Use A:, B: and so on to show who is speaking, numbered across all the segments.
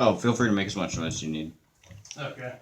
A: Oh, feel free to make as much noise as you need.
B: Okay.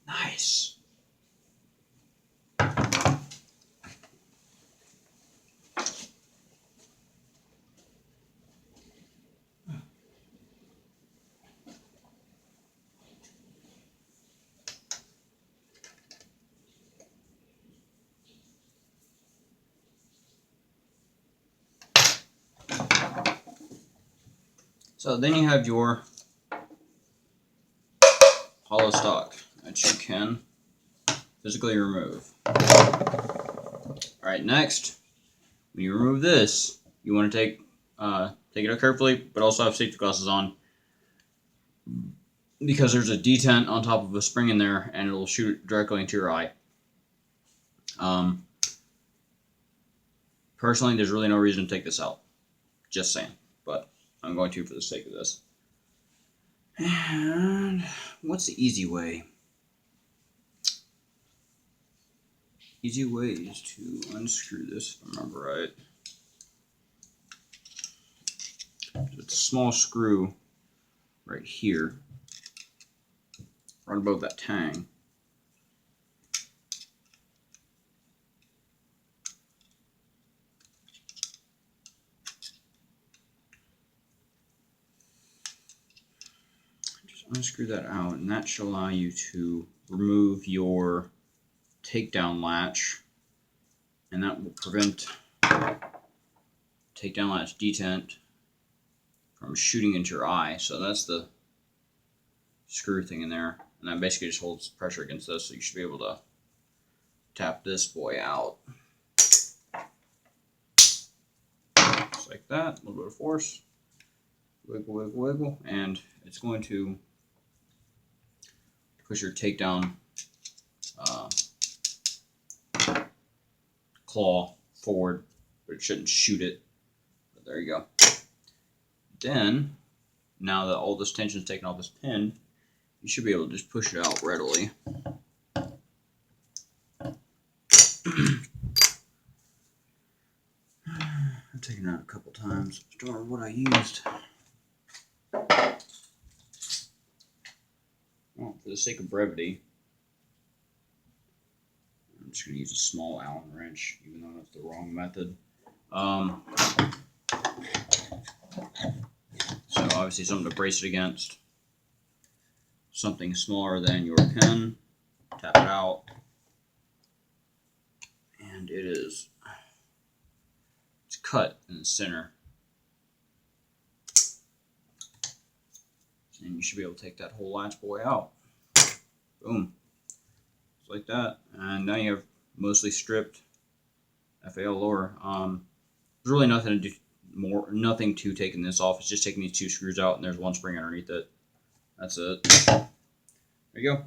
A: Nice. So then you have your hollow stock that you can physically remove. Alright, next, when you remove this, you want to take it out carefully, but also have safety glasses on, because there's a detent on top of a spring in there, and it'll shoot directly into your eye. Personally, there's really no reason to take this out. Just saying, but I'm going to for the sake of this. And what's the easy way? Easy way is to unscrew this, if I remember right. It's a small screw right here, right above that tang. Just unscrew that out, and that should allow you to remove your takedown latch, and that will prevent takedown latch detent from shooting into your eye. So that's the screw thing in there, and that basically just holds pressure against this, so you should be able to tap this boy out. Just like that, a little bit of force, wiggle, wiggle, wiggle, and it's going to push your takedown claw forward, but it shouldn't shoot it. But there you go. then, now that all this tension is taken off this pin, you should be able to just push it out readily. I've taken it out a couple times. Started what I used. Well, for the sake of brevity, I'm just going to use a small Allen wrench, even though that's the wrong method. So obviously something to brace it against. Something smaller than your pin. Tap it out. And it's cut in the center. And you should be able to take that whole latch boy out. Boom. Just like that. And now you have mostly stripped FAL lower. There's really nothing to do nothing to taking this off. It's just taking these two screws out and there's one spring underneath it. That's it. There you go.